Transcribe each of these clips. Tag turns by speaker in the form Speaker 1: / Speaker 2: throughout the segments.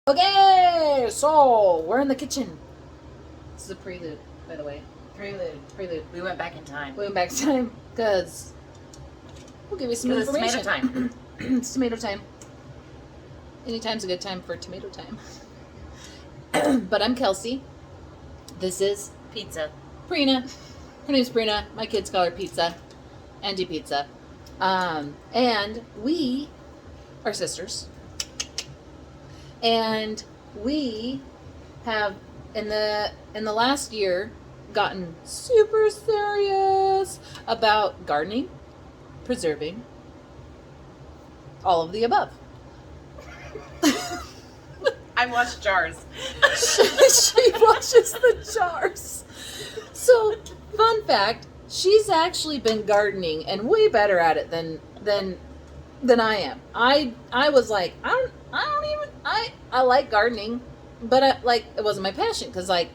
Speaker 1: Okay, so we're in the kitchen. This is a prelude, by the way. Prelude.
Speaker 2: We went back in time.
Speaker 1: We went back to time because we'll give you some information.
Speaker 2: It's tomato time.
Speaker 1: It's tomato time. Anytime's a good time for tomato time. But I'm Kelsey. This is
Speaker 2: Pizza.
Speaker 1: Prina. Her name's Prina. My kids call her Pizza. Angie Pizza. And we are sisters. And we have in the last year gotten super serious about gardening, preserving, all of the above.
Speaker 2: I wash jars.
Speaker 1: She washes the jars. So, fun fact, she's actually been gardening and way better at it than I am. I was like, I like gardening, but it wasn't my passion because I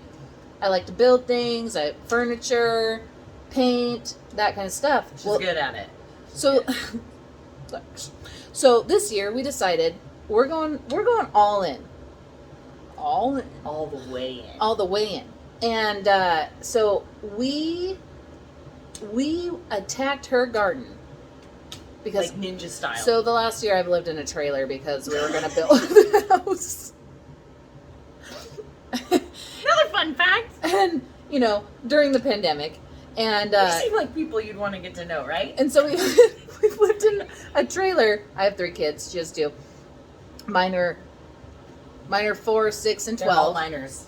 Speaker 1: like to build things, furniture, paint, that kind of stuff.
Speaker 2: She's good at it.
Speaker 1: So this year we decided we're going all in. All the way in. And so we attacked her garden. Because,
Speaker 2: like ninja style.
Speaker 1: So the last year I've lived in a trailer because we were going to build a house.
Speaker 2: Another fun fact.
Speaker 1: And, during the pandemic. And
Speaker 2: you seem like people you'd want to get to know, right?
Speaker 1: And so we've lived in a trailer. I have 3 kids. She has 2. Mine are 4, 6, and 12.
Speaker 2: They're all minors.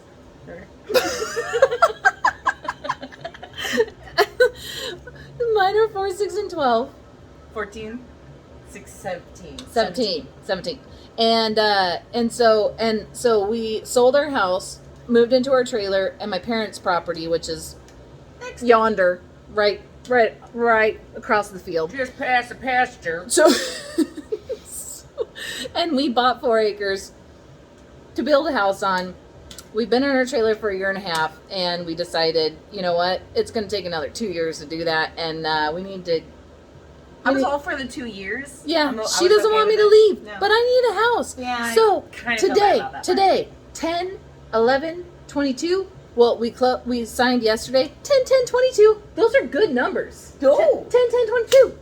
Speaker 1: Mine are 4, 6, and 12.
Speaker 2: 14, 6,
Speaker 1: 17. And so we sold our house, moved into our trailer and my parents' property, which is
Speaker 2: next
Speaker 1: yonder, right across the field.
Speaker 2: Just past the pasture.
Speaker 1: So and we bought 4 acres to build a house on. We've been in our trailer for a year and a half, and we decided, you know what, it's going to take another 2 years to do that, and we need to.
Speaker 2: I was all for the 2 years.
Speaker 1: Yeah, she doesn't want me to leave, but I need a house.
Speaker 2: Yeah,
Speaker 1: so
Speaker 2: today,
Speaker 1: 10, 11, 22. Well, we signed yesterday. 10, 10, 22. Those are good numbers.
Speaker 2: Go.
Speaker 1: 10, 10, 22.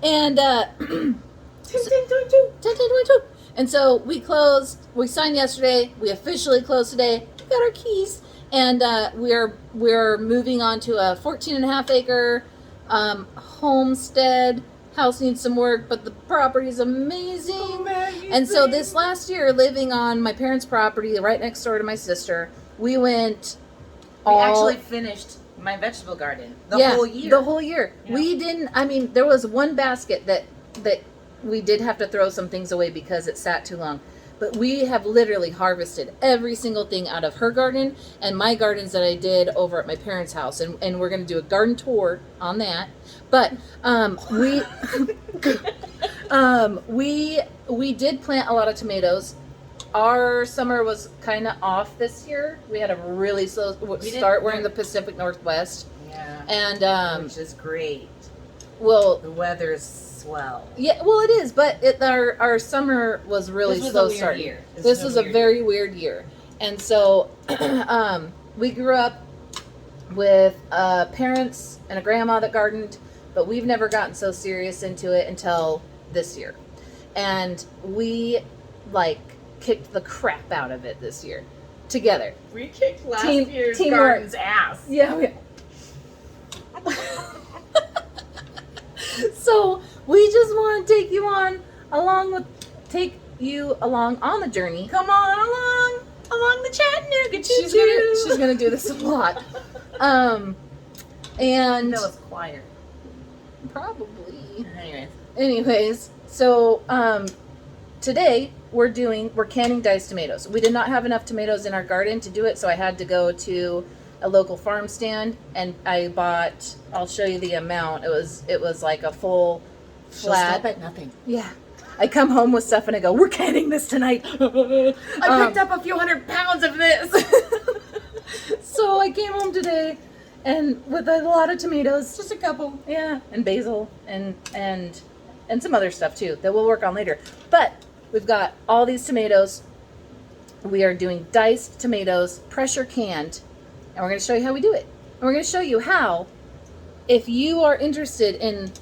Speaker 1: And 10, 10, 22. 10, 10, 22. And so we signed yesterday. We officially closed today. We got our keys. And we're moving on to a 14.5 acre homestead. House needs some work, but the property is amazing. And so this last year, living on my parents' property right next door to my sister, we
Speaker 2: actually finished my vegetable garden the whole year. Yeah.
Speaker 1: We didn't, there was one basket that we did have to throw some things away because it sat too long. But we have literally harvested every single thing out of her garden and my gardens that I did over at my parents' house. And we're going to do a garden tour on that. But we did plant a lot of tomatoes. Our summer was kind of off this year. We had a really slow start. We're in the Pacific Northwest.
Speaker 2: Yeah.
Speaker 1: And
Speaker 2: which is great.
Speaker 1: Well,
Speaker 2: the weather's swell.
Speaker 1: Yeah, well, it is, but our summer was really slow starting. This was a very weird year. And so we grew up with parents and a grandma that gardened, but we've never gotten so serious into it until this year. And we kicked the crap out of it this year together.
Speaker 2: We kicked last year's garden's ass.
Speaker 1: Yeah. So we just want to take you along on the journey.
Speaker 2: Come on along the Chattanooga
Speaker 1: She's gonna do this a lot. And
Speaker 2: no, it's choir.
Speaker 1: Probably.
Speaker 2: Anyways,
Speaker 1: so today we're canning diced tomatoes. We did not have enough tomatoes in our garden to do it, so I had to go to a local farm stand and I bought, I'll show you the amount. It was like a full flat.
Speaker 2: She'll stop at nothing.
Speaker 1: Yeah. I come home with stuff and I go, we're canning this tonight.
Speaker 2: I picked up a few 100 pounds of this.
Speaker 1: So I came home today and with a lot of tomatoes.
Speaker 2: Just a couple.
Speaker 1: Yeah. And basil and some other stuff too that we'll work on later. But we've got all these tomatoes We are doing diced tomatoes, pressure canned, and we're going to show you how we do it. And we're going to show you how, if you are interested in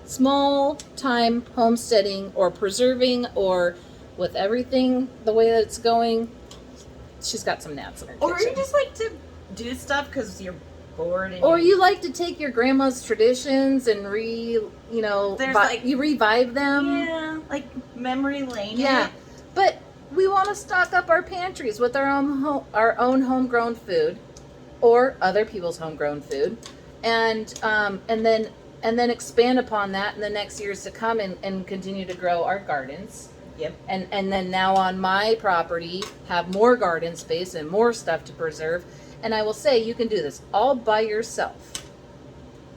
Speaker 1: small time homesteading or preserving or with everything the way that it's going, she's got some gnats in her kitchen.
Speaker 2: Or you just like to do stuff because you're bored. And
Speaker 1: or you like to take your grandma's traditions and you revive them.
Speaker 2: Yeah, like memory lane.
Speaker 1: Yeah, but we want to stock up our pantries with our own homegrown food, or other people's homegrown food, and then expand upon that in the next years to come and continue to grow our gardens.
Speaker 2: Yep.
Speaker 1: And then now on my property have more garden space and more stuff to preserve. And I will say you can do this all by yourself.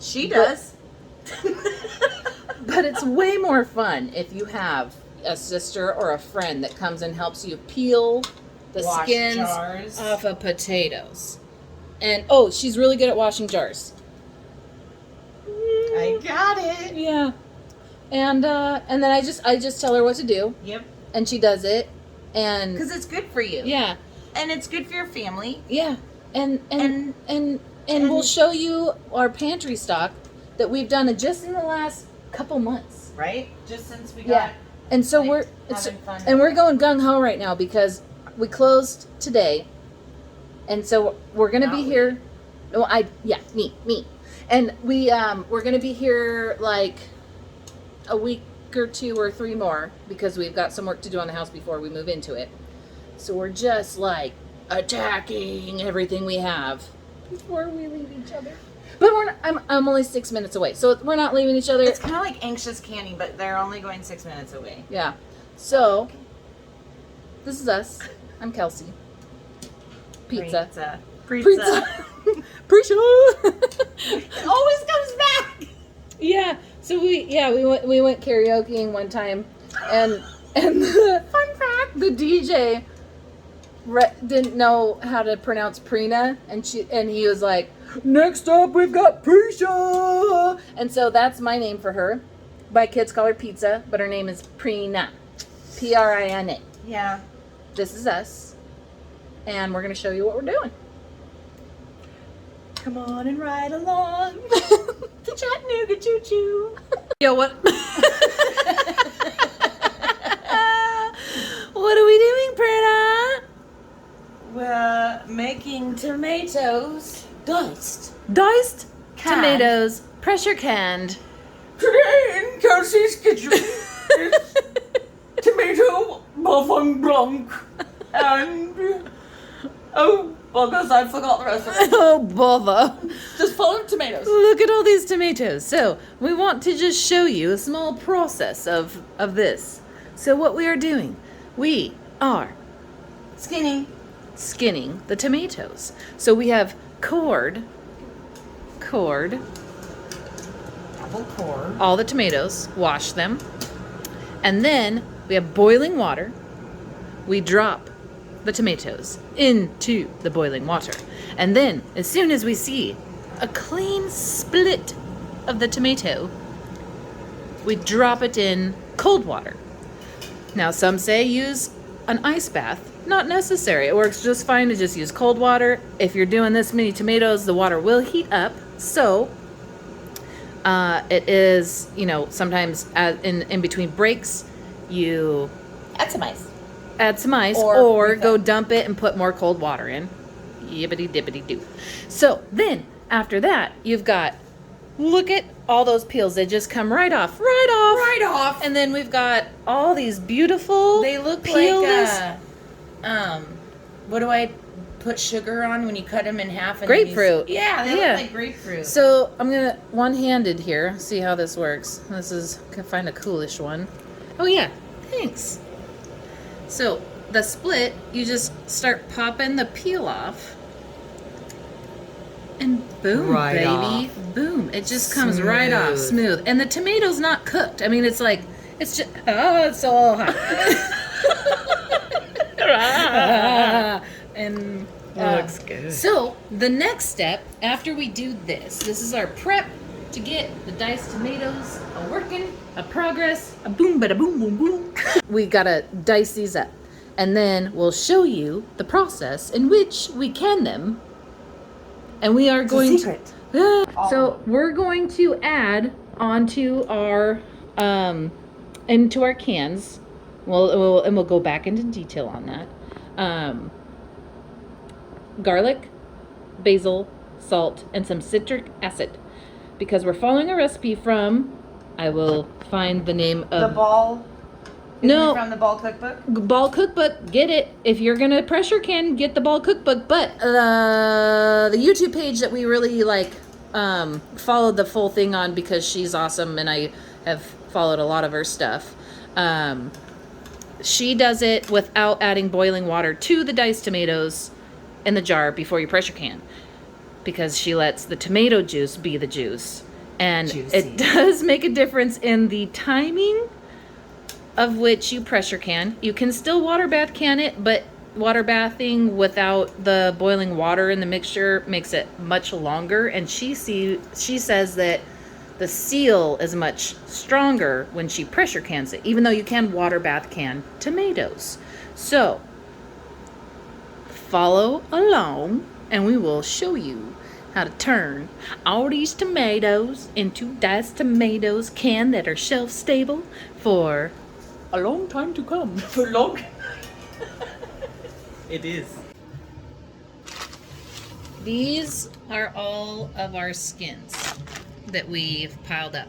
Speaker 2: She does.
Speaker 1: But it's way more fun if you have a sister or a friend that comes and helps you peel the skins off of potatoes. And she's really good at washing jars.
Speaker 2: I got it.
Speaker 1: Yeah. And then I just tell her what to do.
Speaker 2: Yep.
Speaker 1: And she does it. And
Speaker 2: because it's good for you.
Speaker 1: Yeah.
Speaker 2: And it's good for your family.
Speaker 1: Yeah. And we'll show you our pantry stock that we've done just in the last couple months.
Speaker 2: Right? Just since we got
Speaker 1: And so
Speaker 2: we're
Speaker 1: going gung ho right now because we closed today. And so we're going to be here. Me. And we're going to be here like a week or 2 or 3 more because we've got some work to do on the house before we move into it. So we're just like attacking everything we have before we leave each other. But I'm only 6 minutes away, so we're not leaving each other.
Speaker 2: It's kind of like anxious canning, but they're only going 6 minutes away.
Speaker 1: Yeah. So this is us. I'm Kelsey. Pizza. Pizza.
Speaker 2: It always comes back.
Speaker 1: Yeah. So we went karaokeing one time, and the fun fact, the DJ didn't know how to pronounce Prina, and he was like, "Next up we've got Prisha," and so that's my name for her. My kids call her Pizza, but her name is Prina, Prina.
Speaker 2: Yeah.
Speaker 1: This is us, and we're gonna show you what we're doing.
Speaker 2: Come on and ride along. The Chattanooga Choo Choo.
Speaker 1: Yo, what? What are we doing, Prina?
Speaker 2: We're making tomatoes. Diced
Speaker 1: Canned. Tomatoes, pressure canned.
Speaker 2: Today in Kelsey's kitchen is tomato bouillon blanc and because I forgot the recipe.
Speaker 1: Oh, bother.
Speaker 2: Just full of tomatoes.
Speaker 1: Look at all these tomatoes. So, we want to just show you a small process of this. So, what we are doing, we are
Speaker 2: Skinning
Speaker 1: the tomatoes. So, we have cord,
Speaker 2: double cord,
Speaker 1: all the tomatoes, wash them. And then we have boiling water. We drop the tomatoes into the boiling water. And then, as soon as we see a clean split of the tomato, we drop it in cold water. Now, some say use an ice bath. Not necessary. It works just fine to just use cold water. If you're doing this many tomatoes, the water will heat up. So, it is, sometimes in between breaks, you
Speaker 2: add some ice.
Speaker 1: Or go dump it and put more cold water in. Yibbity dibbity doo. So then, after that, you've got, look at all those peels. They just come right off. And then we've got all these beautiful
Speaker 2: They look
Speaker 1: peelless.
Speaker 2: like, what do I put sugar on when you cut them in half? And
Speaker 1: Grapefruit.
Speaker 2: They look like grapefruit.
Speaker 1: So I'm going to one-handed here, see how this works. This is, can find a coolish one. Oh yeah, thanks. So the split, you just start popping the peel off. And boom,
Speaker 2: Right
Speaker 1: baby.
Speaker 2: off.
Speaker 1: Boom. It just comes right off, smooth. And the tomato's not cooked. I mean, it's like, it's just, it's so hot. And
Speaker 2: looks good.
Speaker 1: So the next step, after we do this is our prep to get the diced tomatoes a working, a progress, a boom, bada boom, boom, boom. We gotta dice these up. and then we'll show you the process in which we can them. And we are going to. So we're going to add onto our into our cans. We'll go back into detail on that. Garlic, basil, salt, and some citric acid, because we're following a recipe from. I will find the name of
Speaker 2: the ball.
Speaker 1: No,
Speaker 2: from the Ball Cookbook.
Speaker 1: Ball Cookbook. Get it if you're gonna pressure can. Get the Ball Cookbook. But the YouTube page that we really like followed the full thing on because she's awesome and I have followed a lot of her stuff. She does it without adding boiling water to the diced tomatoes in the jar before you pressure can, because she lets the tomato juice be the juice, and juicy. It does make a difference in the timing of which you pressure can. You can still water bath can it, but water bathing without the boiling water in the mixture makes it much longer. And she says that the seal is much stronger when she pressure cans it, even though you can water bath can tomatoes. So follow along and we will show you how to turn all these tomatoes into diced tomatoes canned that are shelf stable for a long time to come.
Speaker 2: For long. It is.
Speaker 1: These are all of our skins that we've piled up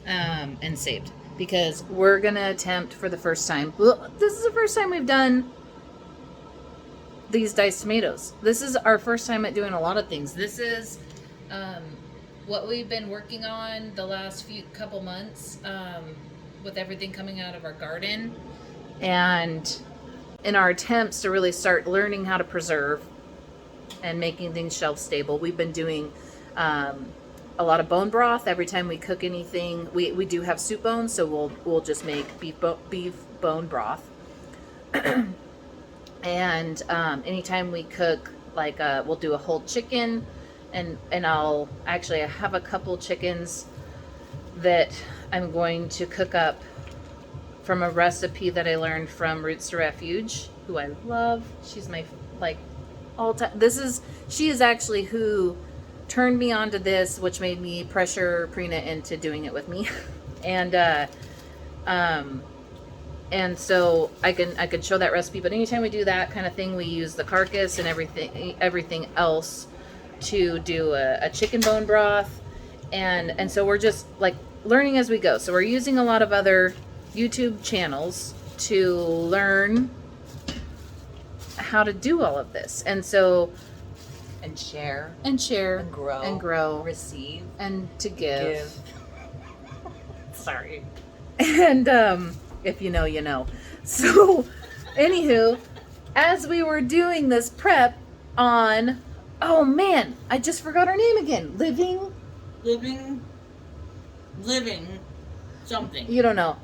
Speaker 1: and saved, because we're gonna attempt for the first time. Well, this is the first time we've done these diced tomatoes. This is our first time at doing a lot of things. This is what we've been working on the last couple months. With everything coming out of our garden, and in our attempts to really start learning how to preserve and making things shelf stable, we've been doing a lot of bone broth. Every time we cook anything, we do have soup bones, so we'll just make beef bone broth. And anytime we cook, like we'll do a whole chicken, and I have a couple chickens that I'm going to cook up from a recipe that I learned from Roots to Refuge, who I love. She's my all time. She is actually who turned me onto this, which made me pressure Prina into doing it with me. And so I could show that recipe. But anytime we do that kind of thing, we use the carcass and everything else to do a chicken bone broth. And so we're just like learning as we go. So we're using a lot of other YouTube channels to learn how to do all of this. And share and grow,
Speaker 2: receive
Speaker 1: and to give. Sorry. And if you know, you know. So anywho, as we were doing this prep on, oh man, I just forgot her name again. Living something. You don't know.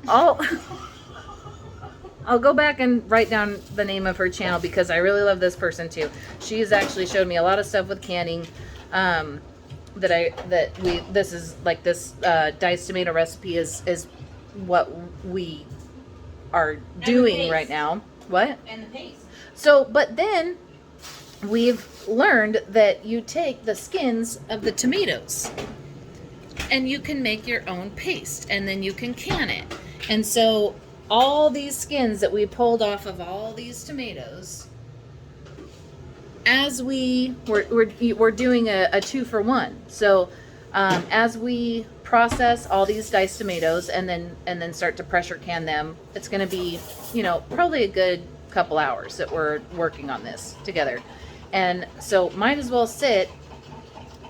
Speaker 1: I'll go back and write down the name of her channel, because I really love this person too. She's actually showed me a lot of stuff with canning. This diced tomato recipe is what we are doing right now. What?
Speaker 2: And the paste.
Speaker 1: So, but then we've learned that you take the skins of the tomatoes and you can make your own paste, and then you can can it. And so all these skins that we pulled off of all these tomatoes, as we're doing a 2-for-1. So as we process all these diced tomatoes and then start to pressure can them, it's going to be, probably a good couple hours that we're working on this together. And so might as well sit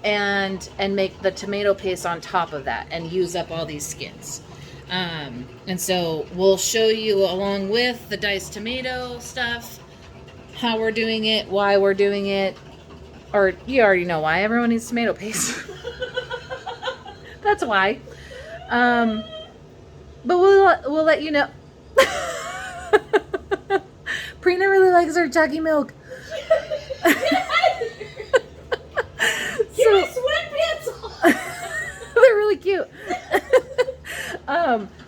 Speaker 1: and make the tomato paste on top of that and use up all these skins. And so we'll show you, along with the diced tomato stuff, how we're doing it, why we're doing it, or you already know why. Everyone needs tomato paste. That's why. But we'll let you know. Prina really likes her Chucky milk.
Speaker 2: Get my sweatpants on.
Speaker 1: They're really cute.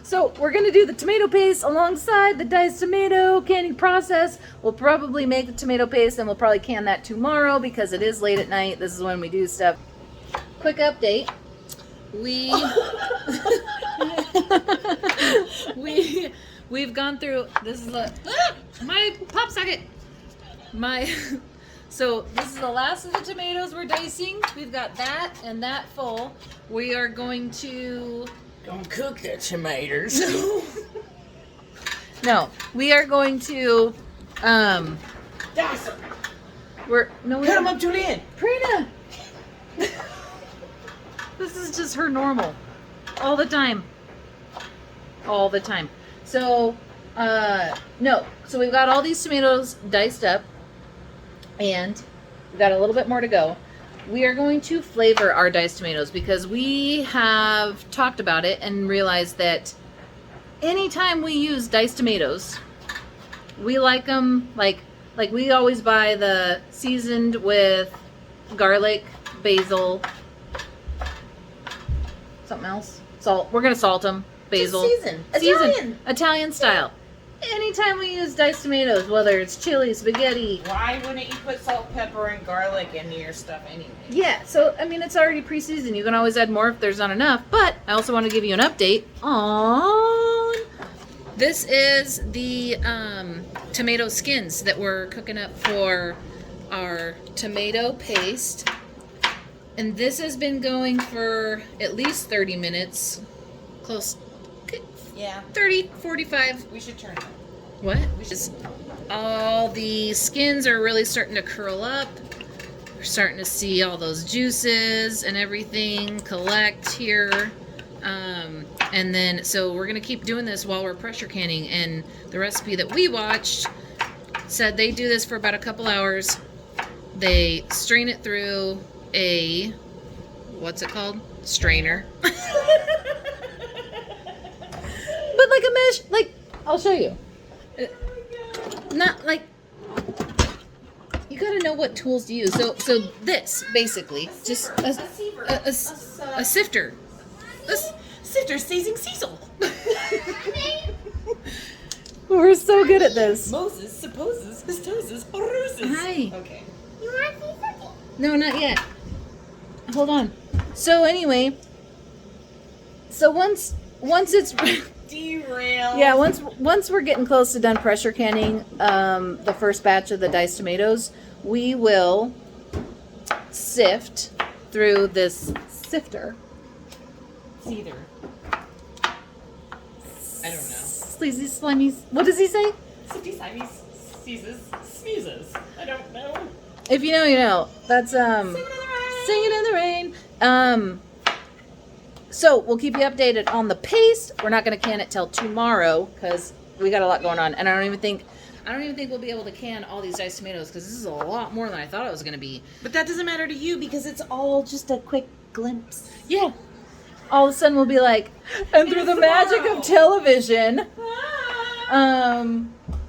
Speaker 1: So So we're gonna do the tomato paste alongside the diced tomato canning process. We'll probably make the tomato paste and we'll probably can that tomorrow because it is late at night. This is when we do stuff. Quick update. We've gone through, this is my pop socket. So this is the last of the tomatoes we're dicing. We've got that and that full. We are going to
Speaker 2: Don't cook the tomatoes.
Speaker 1: No, we are going to
Speaker 2: Dice them.
Speaker 1: Cut
Speaker 2: them up to the end.
Speaker 1: Prina. This is just her normal. All the time. All the time. So, no. So we've got all these tomatoes diced up. And we've got a little bit more to go. We are going to flavor our diced tomatoes because we have talked about it and realized that anytime we use diced tomatoes, we like them like we always buy the seasoned with garlic, basil, something else, salt. We're gonna salt them, basil,
Speaker 2: Season.
Speaker 1: Italian style. Anytime we use diced tomatoes, whether it's chili, spaghetti.
Speaker 2: Why wouldn't you put salt, pepper, and garlic into your stuff anyway?
Speaker 1: Yeah, so I mean it's already pre-seasoned. You can always add more if there's not enough. But I also want to give you an update on. This is the tomato skins that we're cooking up for our tomato paste, and this has been going for at least 30 minutes, close.
Speaker 2: Yeah.
Speaker 1: 30, 45.
Speaker 2: We should turn it.
Speaker 1: What? All the skins are really starting to curl up. We're starting to see all those juices and everything collect here. And then, so we're going to keep doing this while we're pressure canning. And the recipe that we watched said they do this for about a couple hours. They strain it through a, what's it called? Strainer. But like a mesh, like, I'll show you. Not like, you gotta know what tools to use. So this, basically, just a sifter.
Speaker 2: Sifter seizing Cecil.
Speaker 1: We're so good at this.
Speaker 2: Moses supposes his toes is bruises.
Speaker 1: Hi.
Speaker 2: Okay.
Speaker 3: You want to see something?
Speaker 1: No, not yet. Hold on. So anyway, so once it's
Speaker 2: Derail.
Speaker 1: yeah, once we're getting close to done pressure canning the first batch of the diced tomatoes, we will sift through this sifter.
Speaker 2: Either. I don't know.
Speaker 1: Sleazy, slimy. What does he say?
Speaker 2: Sifty Simies seizes sneezes. I don't know.
Speaker 1: If you know, you know. That's
Speaker 2: Singing in the rain.
Speaker 1: Singing in the Rain. So we'll keep you updated on the paste. We're not going to can it till tomorrow because we got a lot going on, and I don't even think we'll be able to can all these diced tomatoes because this is a lot more than I thought it was going to be.
Speaker 2: But that doesn't matter to you because it's all just a quick glimpse.
Speaker 1: Yeah. All of a sudden we'll be like, and through the magic of television.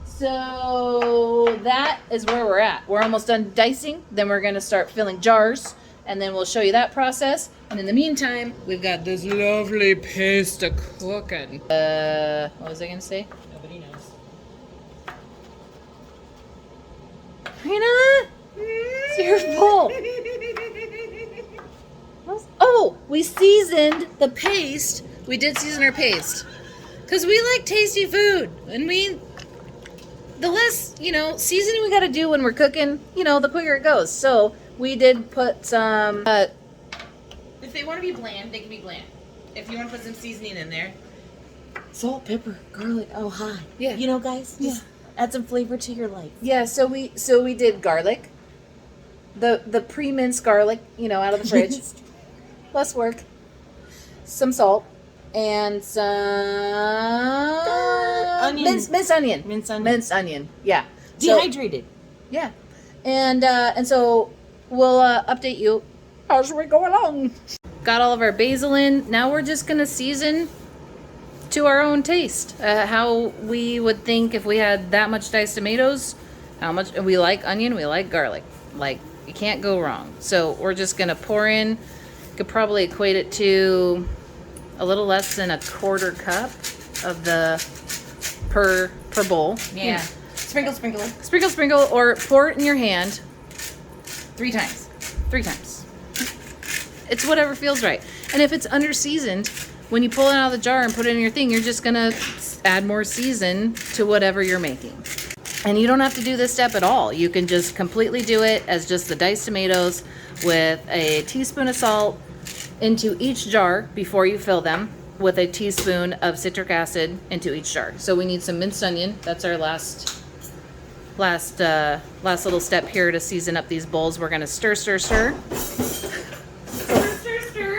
Speaker 1: So that is where we're at. We're almost done dicing. Then we're going to start filling jars. And then we'll show you that process. And in the meantime, we've got this lovely paste cooking. What was I going to say?
Speaker 2: Nobody knows.
Speaker 1: Prina? It's your fault. Oh, we seasoned the paste. We did season our paste. Because we like tasty food. And the less, seasoning we got to do when we're cooking, the quicker it goes. So we did put some...
Speaker 2: If they want to be bland, they can be bland. If you want to put some seasoning in there.
Speaker 3: Salt, pepper, garlic. Oh, hi.
Speaker 1: Yeah.
Speaker 3: You know, guys, just add some flavor to your life.
Speaker 1: Yeah, so we did garlic. The pre-minced garlic, out of the fridge. Less work. Some salt. And some...
Speaker 3: Onion.
Speaker 1: Minced onion. Minced onion, yeah.
Speaker 3: Dehydrated.
Speaker 1: Yeah. And so we'll update you as we go along. Got all of our basil in. Now we're just going to season to our own taste. How we would think if we had that much diced tomatoes. How much we like onion, we like garlic. Like, you can't go wrong. So we're just going to pour in. You could probably equate it to a little less than a quarter cup. of the per bowl.
Speaker 2: Yeah.
Speaker 3: Sprinkle, sprinkle.
Speaker 1: Sprinkle, sprinkle, or pour it in your hand
Speaker 2: 3 times.
Speaker 1: 3 times. It's whatever feels right. And if it's under seasoned, when you pull it out of the jar and put it in your thing, you're just gonna add more season to whatever you're making. And you don't have to do this step at all. You can just completely do it as just the diced tomatoes with a teaspoon of salt into each jar before you fill them, with a teaspoon of citric acid into each jar. So we need some minced onion. That's our last little step here to season up these bowls. We're gonna stir, stir, stir.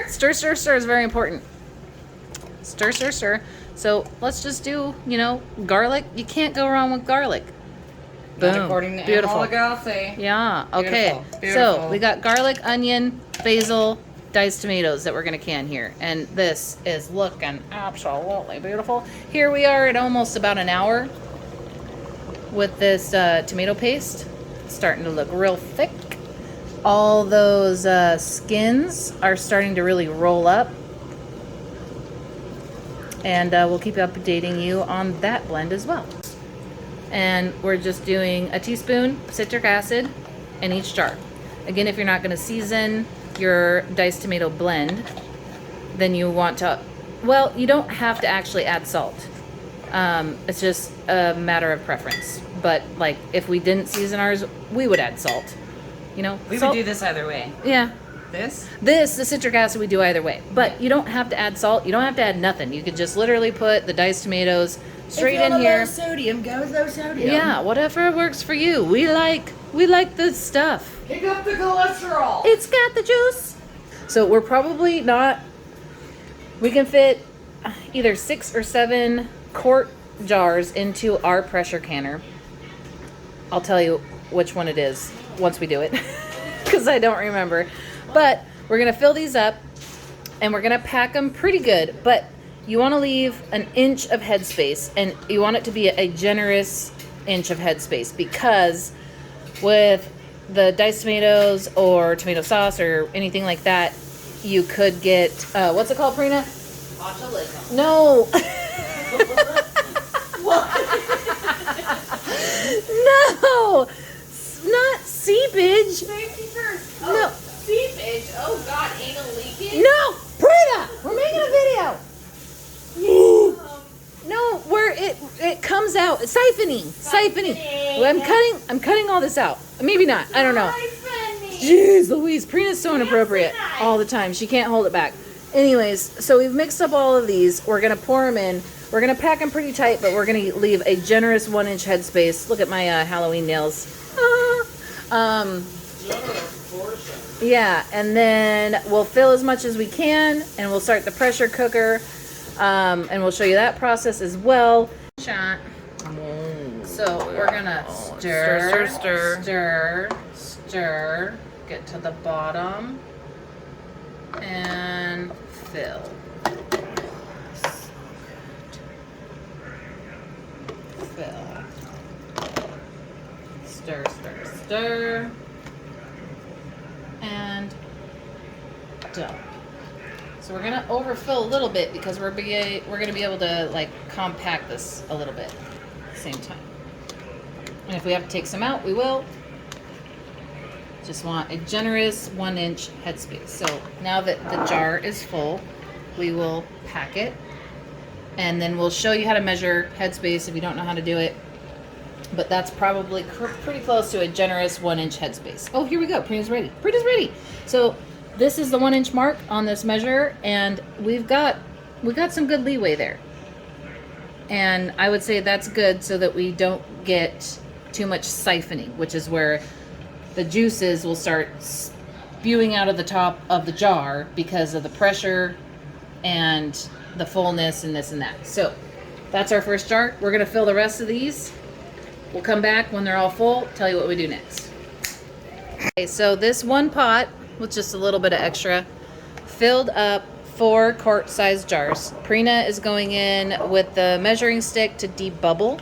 Speaker 1: Stir, stir, stir is very important. Stir, stir, stir. So let's just do, garlic. You can't go wrong with garlic. Boom.
Speaker 2: Not according to
Speaker 1: Beautiful.
Speaker 2: Emma Lagasse.
Speaker 1: Yeah. Okay.
Speaker 2: Beautiful. Beautiful.
Speaker 1: So we got garlic, onion, basil, diced tomatoes that we're gonna can here, and this is looking absolutely beautiful. Here we are at almost about an hour with this tomato paste. It's starting to look real thick. All those skins are starting to really roll up. And we'll keep updating you on that blend as well. And we're just doing a teaspoon citric acid in each jar. Again, if you're not going to season your diced tomato blend, then you want to, well, you don't have to actually add salt. It's just a matter of preference. But like, if we didn't season ours, we would add salt.
Speaker 2: We
Speaker 1: salt,
Speaker 2: would do this either way.
Speaker 1: Yeah.
Speaker 2: The
Speaker 1: citric acid we do either way. But you don't have to add salt. You don't have to add nothing. You could just literally put the diced tomatoes straight in here.
Speaker 3: Low sodium, go with low sodium.
Speaker 1: Yeah, whatever works for you. We like the stuff.
Speaker 3: Pick up the cholesterol.
Speaker 1: It's got the juice. So we're probably not, we can fit either 6 or 7 quart jars into our pressure canner. I'll tell you which one it is once we do it, because I don't remember. But we're gonna fill these up and we're gonna pack them pretty good, but you want to leave an inch of headspace, and you want it to be a generous inch of headspace, because with the diced tomatoes or tomato sauce or anything like that, you could get what's it called, Prina?
Speaker 3: Botulism.
Speaker 1: No. No, not seepage. No.
Speaker 3: Seepage. Oh God, anal leakage.
Speaker 1: No, Prina, we're making a video. No, where it comes out, siphoning. Well, I'm cutting all this out. Maybe not. I don't know. Jeez Louise, Prina's so inappropriate all the time. She can't hold it back. Anyways, so we've mixed up all of these. We're gonna pour them in. We're gonna pack them pretty tight, but we're gonna leave a generous 1-inch headspace. Look at my Halloween nails. Yeah, and then we'll fill as much as we can, and we'll start the pressure cooker, and we'll show you that process as well. Shot. So we're gonna stir, get to the bottom, and fill. Stir. And done. So we're gonna overfill a little bit because we're gonna be able to like compact this a little bit at the same time. And if we have to take some out, we will. Just want a generous 1-inch headspace. So now that the jar is full, we will pack it, and then we'll show you how to measure headspace if you don't know how to do it. But that's probably pretty close to a generous 1-inch headspace. Oh, here we go. Prina's ready. So this is the 1-inch mark on this measure, and we got some good leeway there. And I would say that's good so that we don't get too much siphoning, which is where the juices will start spewing out of the top of the jar because of the pressure and the fullness and this and that. So that's our first jar. We're gonna fill the rest of these. We'll come back when they're all full, tell you what we do next. Okay, so this one pot with just a little bit of extra filled up 4 quart-sized jars. Prina is going in with the measuring stick to debubble,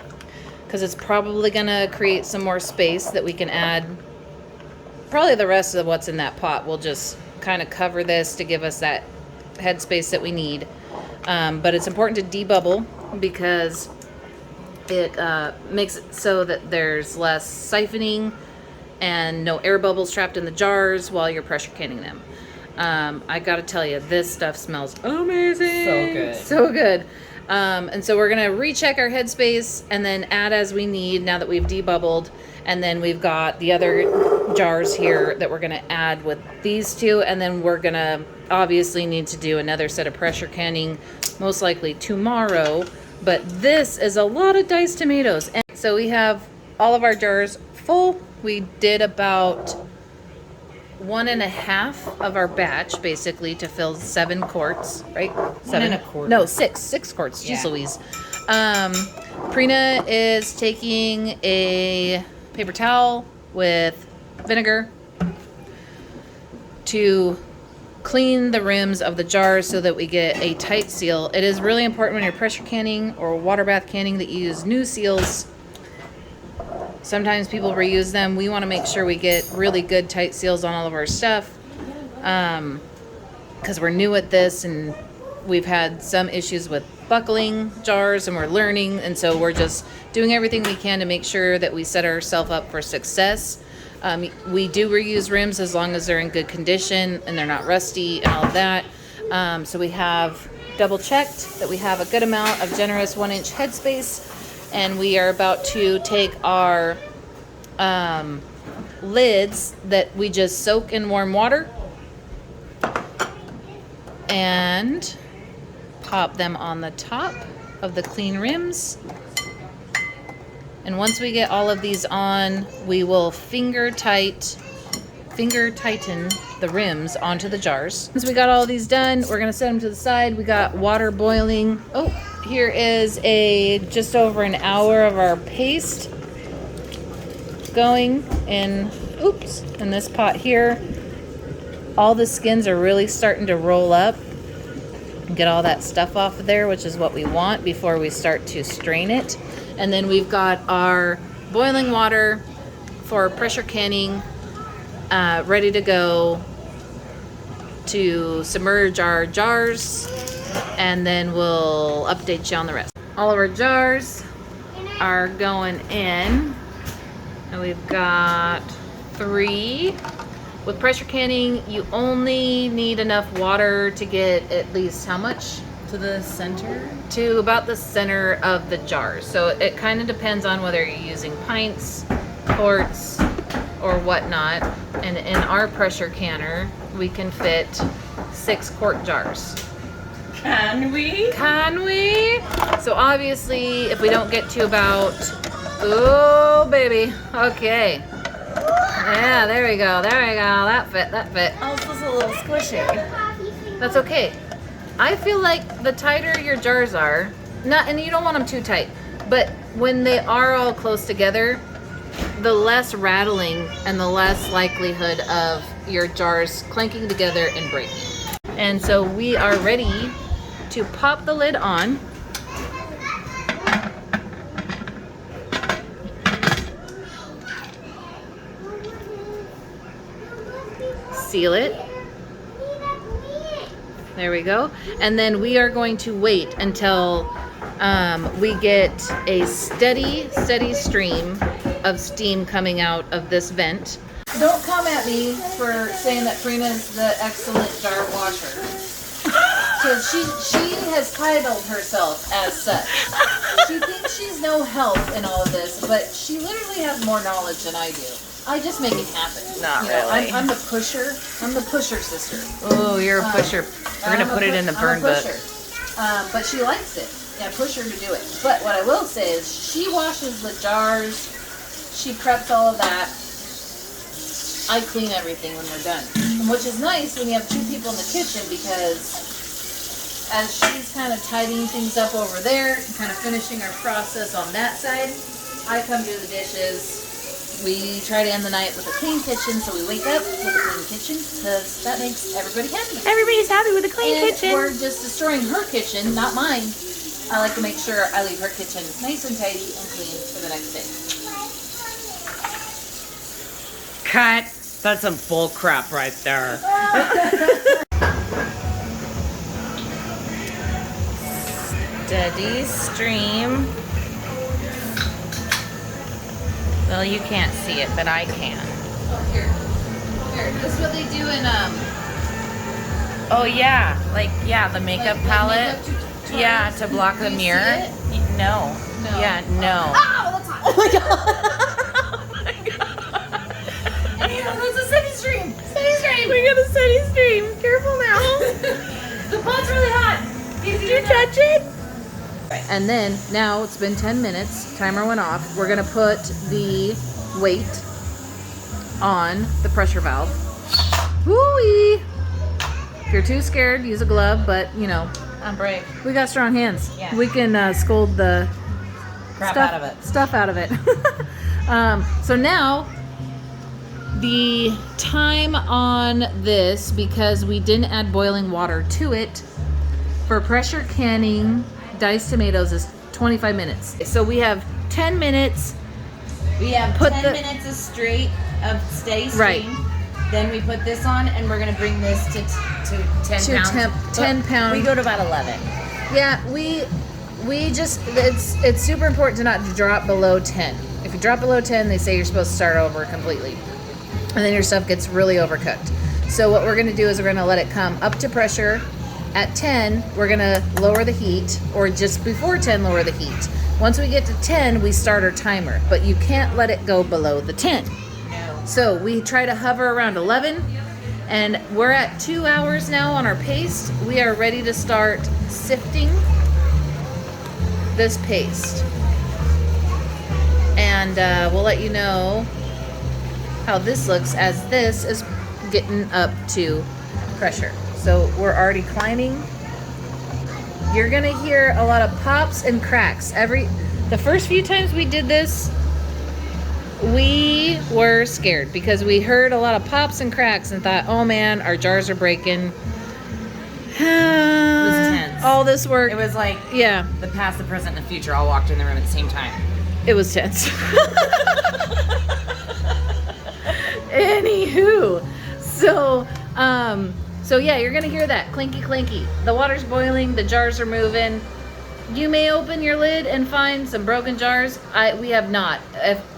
Speaker 1: because it's probably gonna create some more space that we can add. Probably the rest of what's in that pot will just kind of cover this to give us that headspace that we need. But it's important to debubble because it makes it so that there's less siphoning and no air bubbles trapped in the jars while you're pressure canning them. I gotta tell you, this stuff smells amazing.
Speaker 2: So good.
Speaker 1: So good. And so we're gonna recheck our headspace and then add as we need now that we've debubbled. And then we've got the other jars here that we're gonna add with these two. And then we're gonna obviously need to do another set of pressure canning, most likely tomorrow. But this is a lot of diced tomatoes. And so we have all of our jars full. We did about 1.5 of our batch basically to fill 7 quarts, right? 7
Speaker 2: 1.25.
Speaker 1: No, 6 quarts. Jeez
Speaker 2: Yeah.
Speaker 1: Louise. Prina is taking a paper towel with vinegar to clean the rims of the jars so that we get a tight seal. It is really important when you're pressure canning or water bath canning that you use new seals. Sometimes people reuse them. We want to make sure we get really good tight seals on all of our stuff because we're new at this and we've had some issues with buckling jars and we're learning, and so we're just doing everything we can to make sure that we set ourselves up for success. We do reuse rims as long as they're in good condition and they're not rusty and all of that. So we have double checked that we have a good amount of generous 1-inch headspace. And we are about to take our lids that we just soak in warm water and pop them on the top of the clean rims. And once we get all of these on, we will finger tighten the rims onto the jars. Once we got all of these done, we're gonna set them to the side. We got water boiling. Oh, here is just over an hour of our paste going in this pot here. All the skins are really starting to roll up and get all that stuff off of there, which is what we want before we start to strain it. And then we've got our boiling water for pressure canning ready to go to submerge our jars, and then we'll update you on the rest. All of our jars are going in, and we've got 3. With pressure canning, you only need enough water to get at least how much?
Speaker 2: To the center?
Speaker 1: To about the center of the jar. So it kind of depends on whether you're using pints, quarts, or whatnot. And in our pressure canner, we can fit 6 quart jars.
Speaker 2: Can we?
Speaker 1: Can we? So obviously, if we don't get to about, oh baby, okay. Yeah, there we go, that fit.
Speaker 2: Oh, this is a little squishy.
Speaker 1: That's okay. I feel like the tighter your jars are, and you don't want them too tight, but when they are all close together, the less rattling and the less likelihood of your jars clanking together and breaking. And so we are ready to pop the lid on. Seal it. There we go. And then we are going to wait until we get a steady stream of steam coming out of this vent. Don't come at me for saying that Prina is the excellent jar washer. Because she has titled herself as such. She thinks she's no help in all of this, but she literally has more knowledge than I do. I just make it happen.
Speaker 2: Not really.
Speaker 1: I'm the pusher. I'm the pusher sister.
Speaker 2: Oh, you're a pusher. We're going to put it in the burn book.
Speaker 1: But she likes it. Yeah, push her to do it. But what I will say is she washes the jars. She preps all of that. I clean everything when we're done. And which is nice when you have 2 people in the kitchen, because as she's kind of tidying things up over there, kind of finishing our process on that side, I come do the dishes. We try to end the night with a clean kitchen, so we wake up with a clean kitchen, because that makes everybody happy.
Speaker 2: Everybody's happy with a clean kitchen.
Speaker 1: We're just destroying her kitchen, not mine. I like to make sure I leave her kitchen nice and tidy and clean for the next day.
Speaker 2: Cut. That's some bull crap right there. Steady stream. Well, you can't see it, but I can.
Speaker 1: Oh, here. This is what they do in
Speaker 2: Oh yeah, like the makeup palette. Yeah, to block the mirror. No.
Speaker 1: No.
Speaker 2: Yeah, no.
Speaker 1: Oh, that's hot. Oh my god.
Speaker 2: Yeah, there's a steady stream.
Speaker 1: Steady stream.
Speaker 2: We got a steady stream. Careful now.
Speaker 1: The pot's really hot.
Speaker 2: Did you touch it?
Speaker 1: And then now it's been 10 minutes. Timer went off. We're gonna put the weight on the pressure valve. Woo-wee! If you're too scared, use a glove. But you know,
Speaker 2: I'm brave.
Speaker 1: we got strong hands.
Speaker 2: Yeah.
Speaker 1: We can scold the
Speaker 2: Crap
Speaker 1: stuff
Speaker 2: out of it.
Speaker 1: Stuff out of it. So now the time on this, because we didn't add boiling water to it, for pressure canning diced tomatoes is 25 minutes. So we have 10 minutes.
Speaker 2: We have
Speaker 1: Put
Speaker 2: 10
Speaker 1: the-
Speaker 2: minutes of straight of steady stream.
Speaker 1: Right.
Speaker 2: Then we put this on, and we're gonna bring this to 10
Speaker 1: To
Speaker 2: pounds.
Speaker 1: 10
Speaker 2: But
Speaker 1: pound.
Speaker 2: We go to about 11.
Speaker 1: Yeah, we just, it's super important to not drop below 10. If you drop below 10, they say you're supposed to start over completely, and then your stuff gets really overcooked. So what we're gonna do is we're gonna let it come up to pressure. At 10, we're gonna lower the heat, or just before 10, lower the heat. Once we get to 10, we start our timer, but you can't let it go below the 10.
Speaker 2: No.
Speaker 1: So we try to hover around 11, and we're at 2 hours now on our paste. We are ready to start sifting this paste. And we'll let you know how this looks as this is getting up to pressure. So we're already climbing. You're gonna hear a lot of pops and cracks. The first few times we did this, we were scared because we heard a lot of pops and cracks and thought, oh man, our jars are breaking.
Speaker 2: It was tense.
Speaker 1: All this work.
Speaker 2: It was like
Speaker 1: Yeah,
Speaker 2: the past, the present, and the future all walked in the room at the same time.
Speaker 1: it was tense. Anywho, so yeah, you're gonna hear that clinky clinky. The water's boiling, the jars are moving. You may open your lid and find some broken jars. We have not.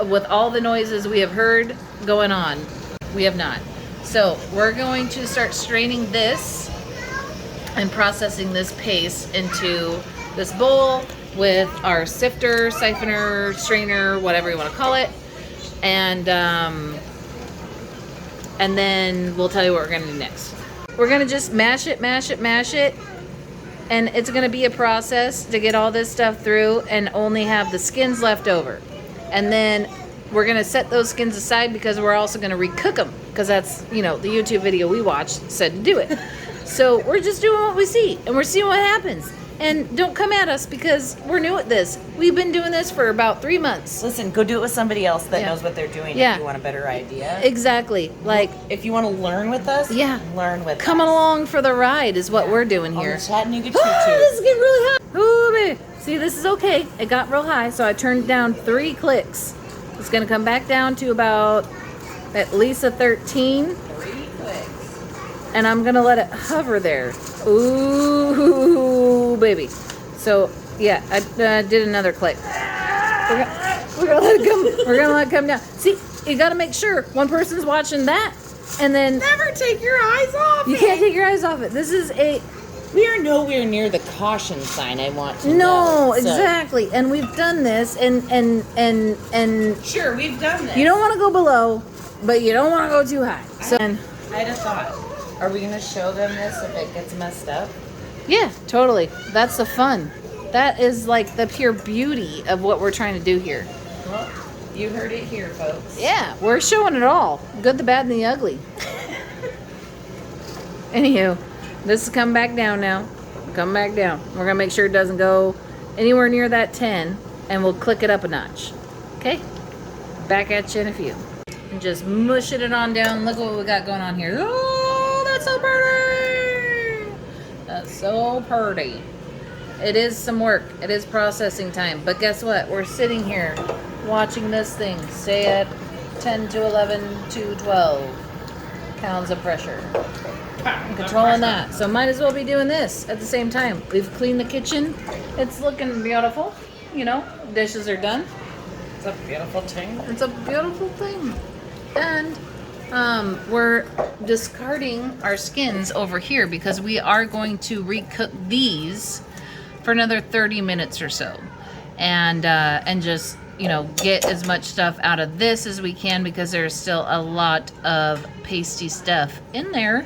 Speaker 1: With all the noises we have heard going on, we have not. So we're going to start straining this and processing this paste into this bowl with our sifter, siphoner, strainer, whatever you want to call it, and then we'll tell you what we're gonna do next. We're gonna just mash it, and it's gonna be a process to get all this stuff through and only have the skins left over. And then we're gonna set those skins aside because we're also gonna recook them, because that's, the YouTube video we watched said to do it. So we're just doing what we see, and we're seeing what happens. And don't come at us because we're new at this. We've been doing this for about 3 months.
Speaker 2: Listen, go do it with somebody else that
Speaker 1: Yeah.
Speaker 2: knows what they're doing
Speaker 1: Yeah.
Speaker 2: if you want a better idea.
Speaker 1: Exactly. Like,
Speaker 2: If you want to learn with us,
Speaker 1: Yeah.
Speaker 2: learn with
Speaker 1: coming
Speaker 2: us.
Speaker 1: along for the ride is what we're doing
Speaker 2: On
Speaker 1: here.
Speaker 2: the Chattanooga
Speaker 1: Oh,
Speaker 2: Choo
Speaker 1: this is getting really hot. Ooh, baby. See, this is okay. It got real high, so I turned down 3 clicks. It's going to come back down to about at least a 13.
Speaker 2: 3 clicks.
Speaker 1: And I'm going to let it hover there. Ooh, baby. So, yeah, I did another click. We're gonna let it come. We're gonna let it come down. See, you got to make sure one person's watching that, and then
Speaker 2: Never take your eyes off
Speaker 1: you
Speaker 2: it.
Speaker 1: can't take your eyes off it. This is a
Speaker 2: We are nowhere near the caution sign I want to
Speaker 1: no,
Speaker 2: know. So-
Speaker 1: exactly. And we've done this, and
Speaker 2: Sure, we've done this.
Speaker 1: you don't want to go below, but you don't want to go too high. So,
Speaker 2: I had a thought. Are we going to show them this if it gets messed up?
Speaker 1: yeah, totally. That's the fun. That is like the pure beauty of what we're trying to do here.
Speaker 2: Well, you heard it here, folks.
Speaker 1: Yeah, we're showing it all. Good, the bad, and the ugly. Anywho, this is coming back down now. Come back down. We're going to make sure it doesn't go anywhere near that 10, and we'll click it up a notch. Okay? Back at you in a few. And just mushing it on down. Look what we got going on here. Oh, that's so pretty. That's so pretty. It is some work. It is processing time. But guess what? We're sitting here watching this thing. Say at 10 to 11 to 12. pounds of pressure. I'm controlling that. So might as well be doing this at the same time. We've cleaned the kitchen. It's looking beautiful. You know, dishes are done.
Speaker 2: It's a beautiful thing.
Speaker 1: It's a beautiful thing. And we're discarding our skins over here because we are going to recook these for another 30 minutes or so. And just, you know, get as much stuff out of this as we can because there's still a lot of pasty stuff in there,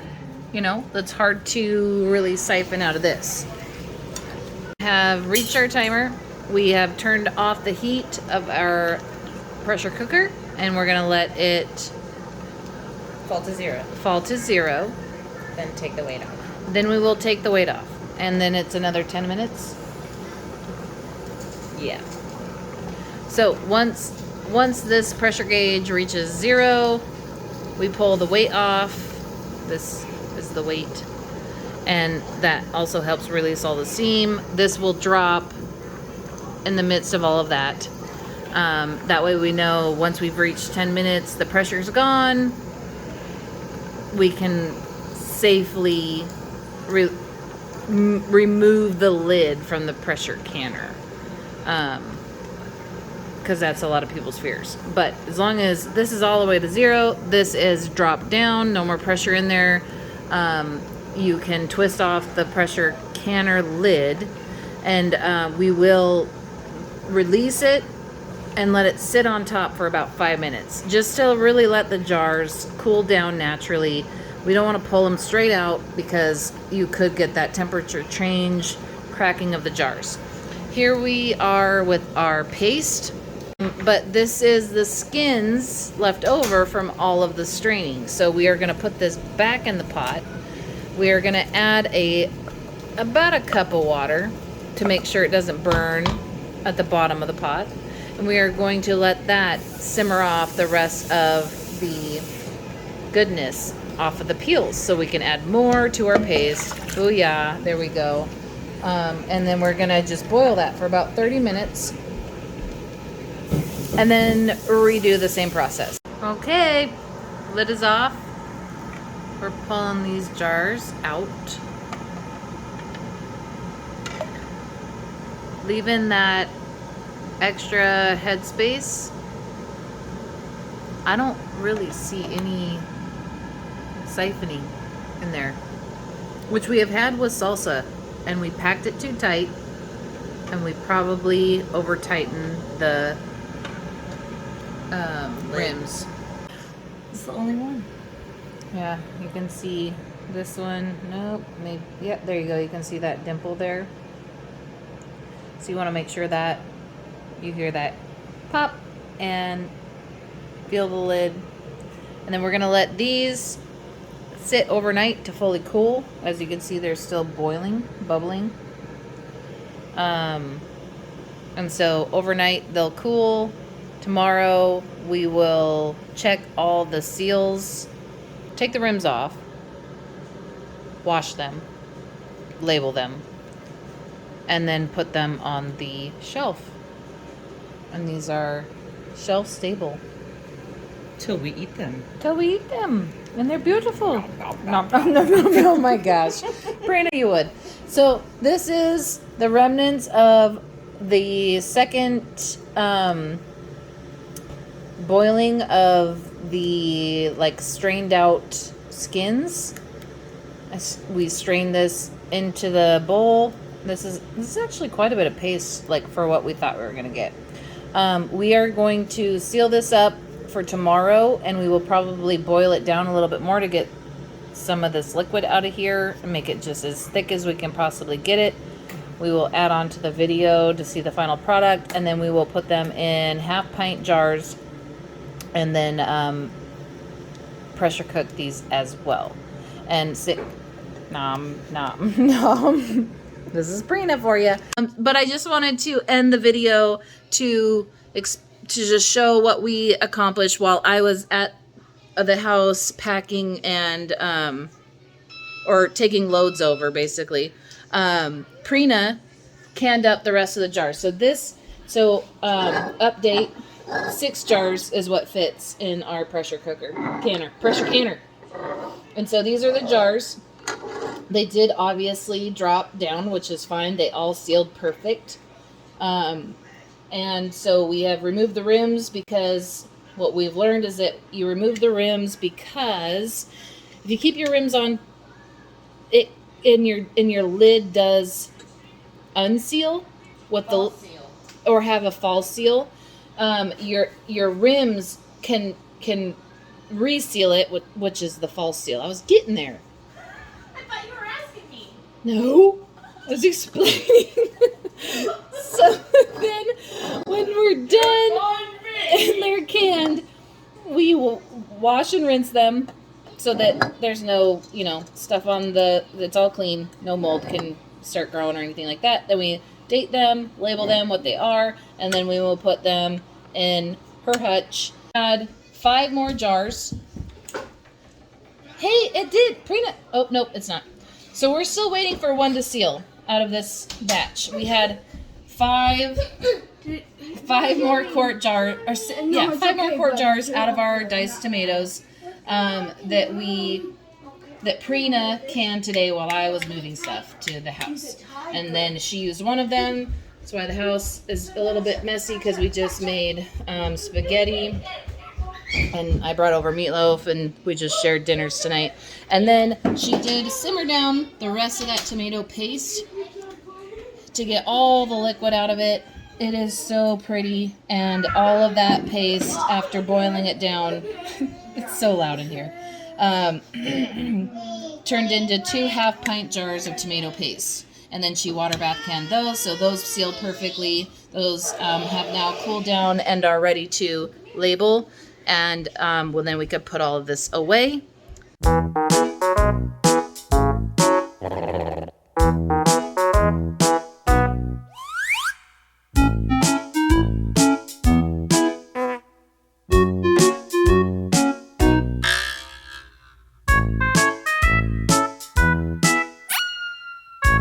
Speaker 1: you know, that's hard to really siphon out of this. Have reached our timer. We have turned off the heat of our pressure cooker and we're gonna let it
Speaker 2: Fall to zero.
Speaker 1: fall to zero.
Speaker 2: Then take the weight off.
Speaker 1: Then we will take the weight off. And then it's another 10 minutes.
Speaker 2: Yeah.
Speaker 1: So once this pressure gauge reaches zero, we pull the weight off. This is the weight. And that also helps release all the steam. This will drop in the midst of all of that. That way we know once we've reached 10 minutes, the pressure's gone. We can safely remove the lid from the pressure canner. Because that's a lot of people's fears. But as long as this is all the way to zero, this is dropped down, no more pressure in there. You can twist off the pressure canner lid and we will release it and let it sit on top for about 5 minutes just to really let the jars cool down naturally. We don't want to pull them straight out because you could get that temperature change, cracking of the jars. Here we are with our paste, but this is the skins left over from all of the straining. So we are going to put this back in the pot. We are going to add about a cup of water to make sure it doesn't burn at the bottom of the pot. And we are going to let that simmer off the rest of the goodness off of the peels so we can add more to our paste. Oh yeah, there we go. And then we're gonna just boil that for about 30 minutes and then redo the same process. Okay, lid is off. We're pulling these jars out, leaving that extra headspace. I don't really see any siphoning in there, which we have had with salsa, and we packed it too tight, and we probably over tightened the rims.
Speaker 2: It's the only one.
Speaker 1: Yeah, you can see this one. Nope, maybe. Yep, there you go. You can see that dimple there. So you want to make sure that you hear that pop and feel the lid. And then we're going to let these sit overnight to fully cool. As you can see, they're still boiling, bubbling. And so overnight they'll cool. Tomorrow we will check all the seals, take the rims off, wash them, label them, and then put them on the shelf. And these are shelf stable.
Speaker 2: Till we eat them.
Speaker 1: Till we eat them. And they're beautiful. No, my gosh. Prina, you would. So this is the remnants of the second boiling of the strained out skins. We strained this into the bowl. This is actually quite a bit of paste for what we thought we were going to get. We are going to seal this up for tomorrow, and we will probably boil it down a little bit more to get some of this liquid out of here and make it just as thick as we can possibly get it. We will add on to the video to see the final product, and then we will put them in 1/2 pint jars and then pressure cook these as well. And nom. This is Prina for you. But I just wanted to end the video to just show what we accomplished while I was at the house packing and or taking loads over, basically. Prina canned up the rest of the jars. So update, 6 jars is what fits in our pressure canner. And so these are the jars. They did obviously drop down, which is fine. They all sealed perfect. And so we have removed the rims because what we've learned is that you remove the rims because if you keep your rims on, it in your lid does unseal what
Speaker 3: False
Speaker 1: the
Speaker 3: seal.
Speaker 1: or have a false seal. Your rims can reseal it, which is the false seal. I was getting there.
Speaker 3: I thought you were asking me.
Speaker 1: No, I was explaining. So then, when we're done and they're canned, we will wash and rinse them so that there's no, stuff on it's all clean. No mold can start growing or anything like that. Then we date them, label them what they are, and then we will put them in her hutch. Add 5 more jars. Hey, it did. Prina. Oh, nope, it's not. So we're still waiting for one to seal out of this batch. We had 5 more quart jars, or 5 more quart jars out of our diced tomatoes that Prina canned today while I was moving stuff to the house. And then she used one of them. That's why the house is a little bit messy because we just made spaghetti. And I brought over meatloaf and we just shared dinners tonight. And then she did simmer down the rest of that tomato paste to get all the liquid out of it. It is so pretty. And all of that paste, after boiling it down, it's so loud in here, turned into 2 half-pint jars of tomato paste. And then she water bath canned those, so those sealed perfectly. Those have now cooled down and are ready to label. And well, then we could put all of this away.